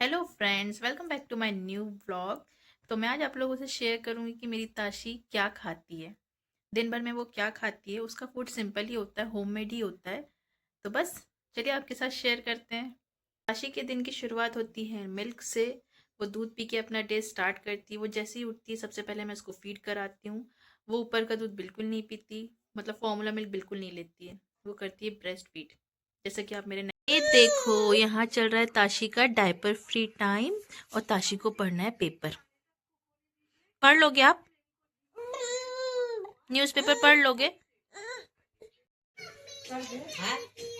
Hello friends, welcome back to my new vlog. तो मैं आज आप लोगों से शेयर करूंगी कि मेरी ताशी क्या खाती है। दिन भर में वो क्या खाती है। उसका फूड सिंपल ही होता है, होममेड ही होता है। तो बस चलिए आपके साथ शेयर करते हैं। ताशी के दिन की शुरुआत होती है मिल्क से। वो दूध पी के अपना डे स्टार्ट करती है। वो जैसे ही उठती है सबसे पहले मैं उसको फीड कराती हूँ। वो ऊपर का दूध बिल्कुल नहीं पीती, मतलब फॉर्मूला मिल्क बिल्कुल नहीं लेती है। वो करती है ब्रेस्ट फीड, जैसा कि आप मेरे ये देखो यहाँ चल रहा है ताशी का डायपर फ्री टाइम। और ताशी को पढ़ना है पेपर। पढ़ लोगे आप? न्यूज़पेपर पढ़ लोगे?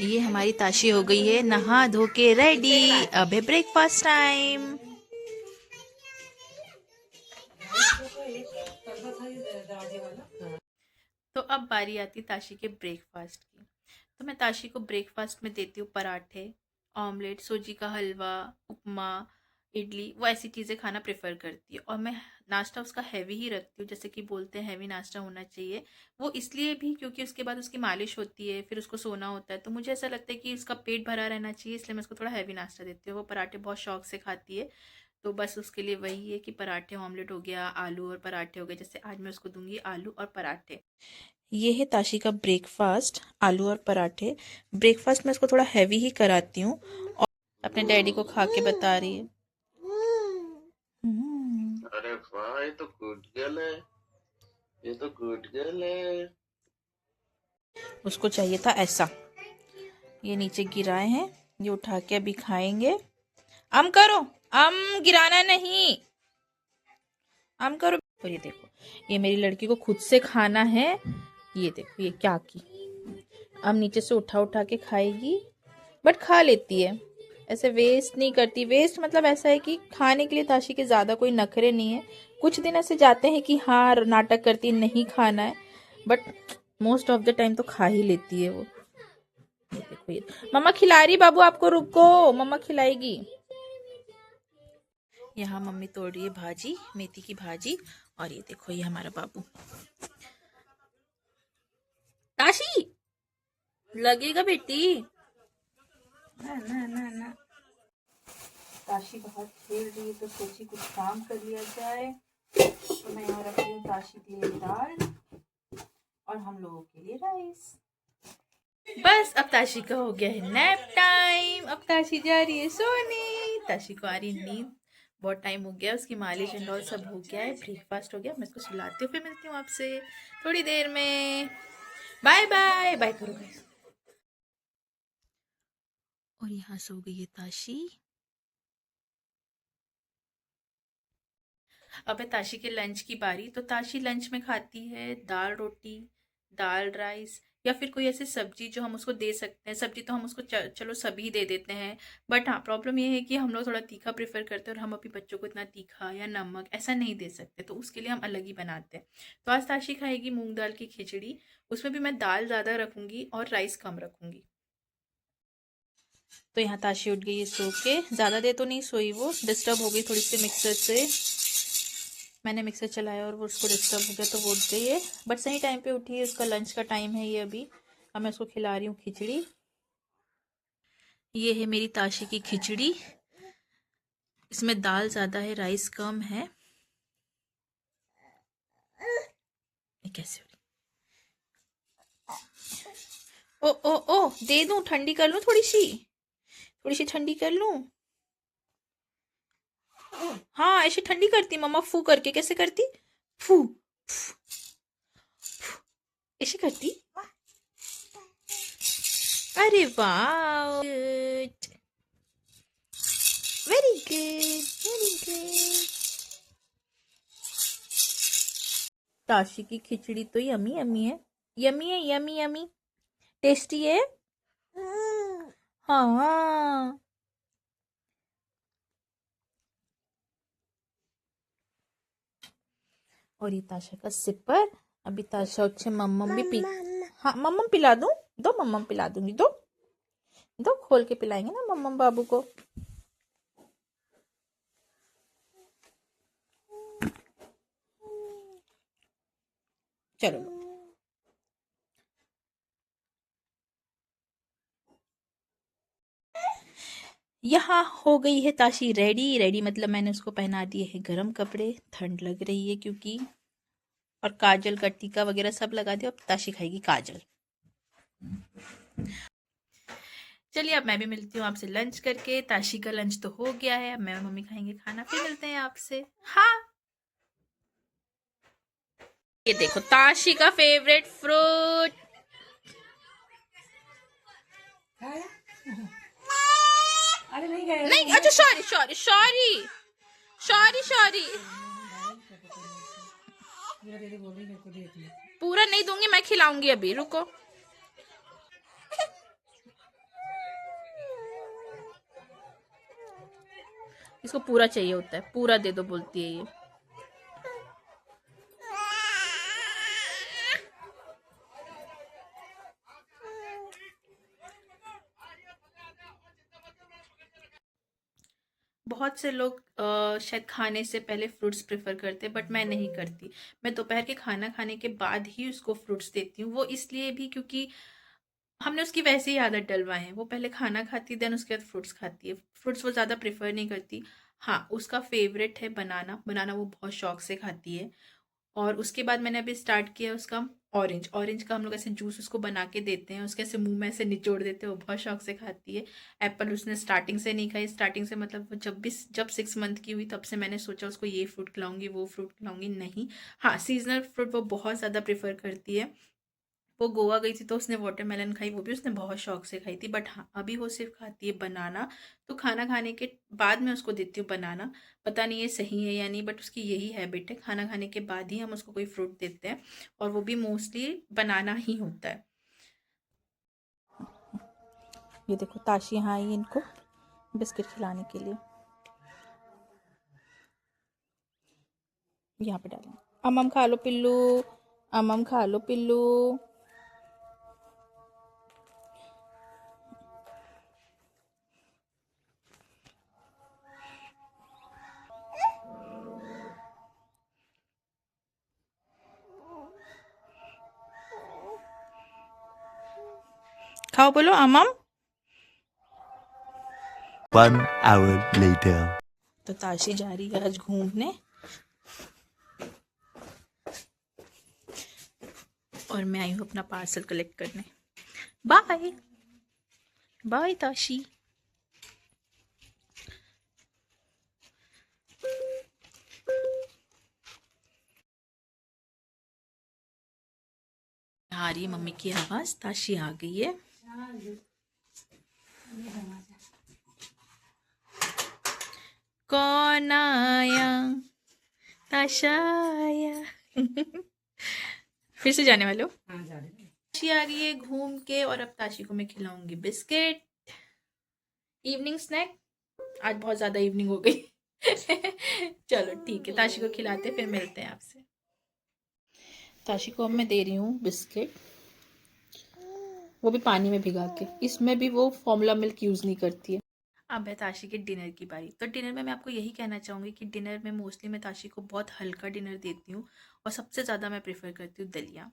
ये हमारी ताशी हो गई है नहा धो के रेडी। अब है ब्रेकफास्ट टाइम। तो अब बारी आती ताशी के ब्रेकफास्ट की। तो मैं ताशी को ब्रेकफास्ट में देती हूँ पराठे, ऑमलेट, सूजी का हलवा, उपमा, इडली। वो ऐसी चीज़ें खाना प्रेफर करती है। और मैं नाश्ता उसका हैवी ही रखती हूँ, जैसे कि बोलते हैं हैवी नाश्ता होना चाहिए। वो इसलिए भी क्योंकि उसके बाद उसकी मालिश होती है, फिर उसको सोना होता है। तो मुझे ऐसा लगता है कि उसका पेट भरा रहना चाहिए, इसलिए मैं उसको थोड़ा हैवी नाश्ता देती हूँ। वो पराठे बहुत शौक से खाती है। तो बस उसके लिए वही है कि पराठे, ऑमलेट हो गया, आलू और पराठे हो गए। जैसे आज मैं उसको दूंगी आलू और पराठे। ये है ताशी का ब्रेकफास्ट, आलू और पराठे। ब्रेकफास्ट में इसको थोड़ा हैवी ही कराती हूँ। और अपने डैडी को खा के बता रही है। अरे वाह, ये तो गुड गर्ल है। ये तो गुड गर्ल है। उसको चाहिए था ऐसा। ये नीचे गिराए हैं, ये उठा के अभी खाएंगे। अम करो, अम गिराना नहीं, अम करो। और ये देखो, ये मेरी लड़की को खुद से खाना है। ये देखो ये क्या की, अम नीचे से उठा उठा के खाएगी। बट खा लेती है, ऐसे वेस्ट नहीं करती। वेस्ट मतलब ऐसा है कि खाने के लिए ताशी के ज़्यादा कोई नखरे नहीं है। कुछ दिन ऐसे जाते हैं कि हाँ नाटक करती नहीं खाना है, but most of the time तो खा ही लेती है वो। ये देखो, ये मम्मा खिला रही, बाबू आपको रुको, मम्मा खिलाएगी। यहाँ मम्मी तोड़ रही है भाजी, मेथी की भाजी। और ये देखो ये हमारा बाबू। ताशी लगेगा बेटी। ना ना ना ना। ताशी बाहर खेल रही है तो सोची कुछ काम कर लिया जाए। तो मैं यहाँ रख रही हूँ ताशी के लिए दाल और हम लोगों के लिए राइस। बस अब ताशी का हो गया है नैप टाइम। अब ताशी जा रही है सोने। ताशी को आ रही नींद। बहुत टाइम हो गया, उसकी मालिश एंड ऑल सब हो गया है, ब्रेकफास्ट हो गया। मैं इसको सुलाती हूँ, फिर मिलती हूँ आपसे थोड़ी देर में। बाय बाय बाय करो guys। और यहाँ सो गई है ताशी। अब है ताशी के लंच की बारी। तो ताशी लंच में खाती है दाल रोटी, दाल राइस, या फिर कोई ऐसी सब्जी जो हम उसको दे सकते हैं। सब्जी तो हम उसको चलो सभी दे देते हैं। बट हाँ, प्रॉब्लम ये है कि हम लोग थोड़ा तीखा प्रेफर करते हैं और हम अपनी बच्चों को इतना तीखा या नमक ऐसा नहीं दे सकते, तो उसके लिए हम अलग ही बनाते हैं। तो आज ताशी खाएगी मूंग दाल की खिचड़ी। उसमें भी मैं दाल ज़्यादा रखूंगी और राइस कम रखूंगी। तो यहाँ ताशी उठ गई है सो के। ज़्यादा देर तो नहीं सोई, वो डिस्टर्ब हो गई थोड़ी सी मिक्सर से। मैंने मिक्सर चलाया और वो उसको डिस्टर्ब हो गया तो वो उठ गई है। बट सही टाइम पे उठी है, उसका लंच का टाइम है ये अभी। अब मैं उसको खिला रही हूँ खिचड़ी। ये है मेरी ताशी की खिचड़ी। इसमें दाल ज़्यादा है, राइस कम है। ये कैसे हो रही? ओ ओ ओ, दे दूँ? ठंडी कर लूँ थोड़ी सी ठंडी कर लूँ। हाँ ऐसे ठंडी करती मम्मा, फू करके। कैसे करती? फू, ऐसे करती। अरे वाह, good, very good, very good. Tashi की खिचड़ी तो यमी यमी है। यमी है, यमी यमी। टेस्टी है। हाँ। और ये ताशा का सिपर। अभी ताशा अच्छे मम्मम भी पी। हाँ मम्मम पिला दूं? दो मम्मम पिला दूंगी, दो दो, खोल के पिलाएंगे ना मम्मम बाबू को। चलो यहाँ हो गई है ताशी रेडी। रेडी मतलब मैंने उसको पहना दिए है गरम कपड़े, ठंड लग रही है क्योंकि, और काजल का टीका वगैरह सब लगा दिया। अब ताशी खाएगी काजल। चलिए अब मैं भी मिलती हूँ आपसे लंच करके। ताशी का लंच तो हो गया है, अब मैं और मम्मी खाएंगे खाना, फिर मिलते हैं आपसे। हाँ, ये देखो ताशी का फेवरेट फ्रूट। अरे नहीं, अच्छा sorry sorry sorry sorry sorry. पूरा नहीं दूंगी, मैं खिलाऊंगी अभी, रुको। इसको पूरा चाहिए होता है, पूरा दे दो बोलती है ये। बहुत से लोग शायद खाने से पहले फ्रूट्स प्रेफर करते हैं, बट मैं नहीं करती। मैं दोपहर के खाना खाने के बाद ही उसको फ्रूट्स देती हूँ। वो इसलिए भी क्योंकि हमने उसकी वैसे ही आदत डलवाए हैं। वो पहले खाना खाती है, देन उसके बाद फ्रूट्स खाती है। फ्रूट्स वो ज़्यादा प्रेफर नहीं करती। हाँ, उसका फेवरेट है बनाना। बनाना वो बहुत शौक से खाती है। और उसके बाद मैंने अभी स्टार्ट किया उसका ऑरेंज। ऑरेंज का हम लोग ऐसे जूस उसको बना के देते हैं, उसके ऐसे मुंह में ऐसे निचोड़ देते हैं, वो बहुत शौक से खाती है। एप्पल उसने स्टार्टिंग से नहीं खाई। स्टार्टिंग से मतलब वो जब 6 मंथ की हुई तब से मैंने सोचा उसको ये फ्रूट खिलाऊंगी, वो फ्रूट खिलाऊंगी, नहीं। हाँ, सीजनल फ्रूट वो बहुत ज़्यादा प्रेफर करती है। वो गोवा गई थी तो उसने वाटरमेलन खाई, वो भी उसने बहुत शौक से खाई थी। बट हाँ, अभी वो सिर्फ खाती है बनाना। तो खाना खाने के बाद मैं उसको देती हूँ बनाना। पता नहीं ये सही है या नहीं, बट उसकी यही हैबिट है, खाना खाने के बाद ही हम उसको कोई फ्रूट देते हैं, और वो भी मोस्टली बनाना ही होता है। ये देखो ताशी यहाँ आई इनको बिस्किट खिलाने के लिए। यहाँ पे डालेंगे। अमम खा लो पिल्लू, अमम खा लो पिल्लू। खाओ, बोलो अमम। 1 hour later. तो ताशी जा रही है आज घूमने, और मैं आई हूँ अपना पार्सल कलेक्ट करने। Bye bye Tashi. आ रही है मम्मी की आवाज, ताशी आ गई है। कौन आया, ताशा आया। फिर से जाने वाले हो? ताशी आ गई है घूम के, और अब ताशी को मैं खिलाऊंगी बिस्किट, इवनिंग स्नैक। आज बहुत ज्यादा इवनिंग हो गई। चलो ठीक है, ताशी को खिलाते फिर मिलते हैं आपसे। ताशी को अब मैं दे रही हूँ बिस्किट, वो भी पानी में भिगा के। इसमें भी वो फॉर्मूला मिल्क यूज़ नहीं करती है। अब है ताशी के डिनर की बारी। तो डिनर में मैं आपको यही कहना चाहूँगी कि डिनर में मोस्टली मैं ताशी को बहुत हल्का डिनर देती हूँ, और सबसे ज़्यादा मैं प्रेफर करती हूँ दलिया।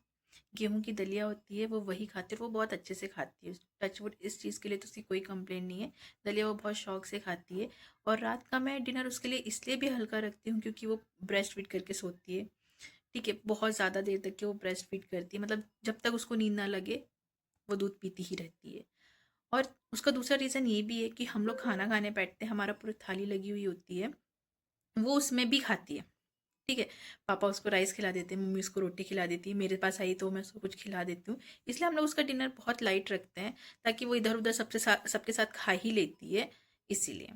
गेहूं की दलिया होती है, वो वही खाती है, वो बहुत अच्छे से खाती है। टचवुड इस चीज़ के लिए तो उसकी कोई कंप्लेन नहीं है। दलिया वो बहुत शौक से खाती है। और रात का मैं डिनर उसके लिए इसलिए भी हल्का रखती हूँ क्योंकि वो ब्रेस्ट फीड करके सोती है। ठीक है, बहुत ज़्यादा देर तक के वो ब्रेस्ट फीड करती है, मतलब जब तक उसको नींद ना लगे वो दूध पीती ही रहती है। और उसका दूसरा रीज़न ये भी है कि हम लोग खाना खाने बैठते हैं, हमारा पूरी थाली लगी हुई होती है, वो उसमें भी खाती है। ठीक है, पापा उसको राइस खिला देते हैं, मम्मी उसको रोटी खिला देती है, मेरे पास आई तो मैं उसको कुछ खिला देती हूँ। इसलिए हम लोग उसका डिनर बहुत लाइट रखते हैं, ताकि वो इधर उधर सबके साथ खा ही लेती है, इसीलिए।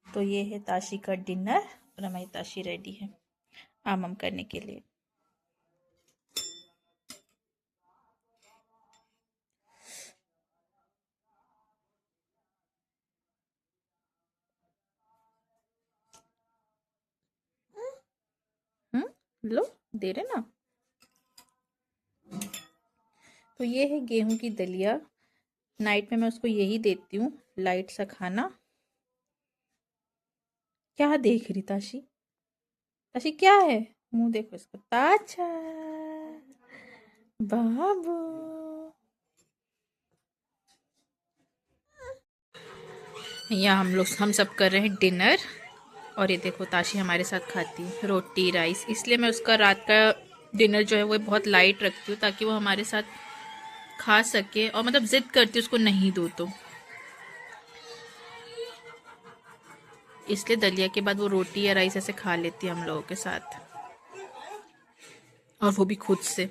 तो ये है ताशी का डिनर, और हमारी ताशी रेडी है आमम करने के लिए। लो, दे रहे ना। तो ये है गेहूं की दलिया। नाइट में मैं उसको यही देती हूँ, लाइट सा खाना। क्या देख रही ताशी? ताशी क्या है? मुंह देखो इसको, ताजा बाबू। यहाँ हम सब कर रहे हैं डिनर। और ये देखो ताशी हमारे साथ खाती है रोटी राइस, इसलिए मैं उसका रात का डिनर जो है वो बहुत लाइट रखती हूँ ताकि वो हमारे साथ खा सके। और मतलब जिद करती हूँ उसको नहीं दो तो, इसलिए दलिया के बाद वो रोटी या राइस ऐसे खा लेती है हम लोगों के साथ, और वो भी खुद से।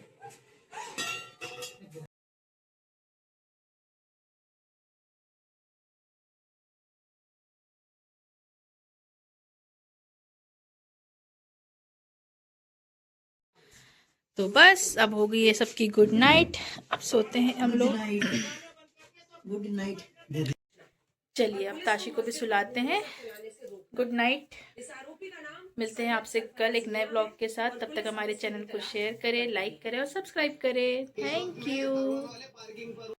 तो बस अब हो गई ये सबकी गुड नाइट, अब सोते हैं हम लोग। Good night. चलिए अब ताशी को भी सुलाते हैं। Good night. मिलते हैं आपसे कल एक नए ब्लॉग के साथ। तब तक हमारे चैनल को शेयर करें, लाइक करें और सब्सक्राइब करें। Thank you.